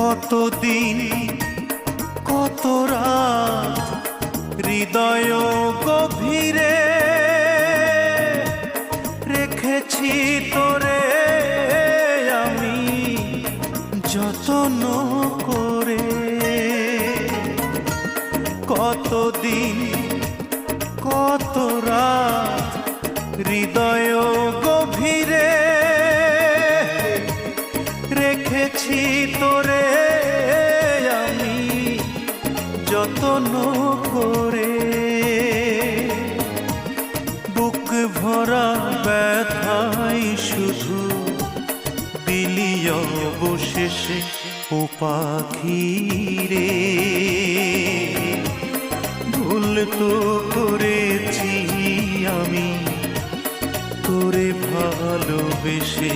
কতদিন কত রাত হৃদয় গভীরে রেখেছি তোরে আমি যত্ন করে। কতদিন কত রাত হৃদয় গভীরে রেখেছি তোরে আমি যত্ন করে। বুক ভরা ব্যথাই শুধু দিলি অবশেষে ও পাখি রে। ভুল তো করেছি আমি তোরে ভালোবেসে।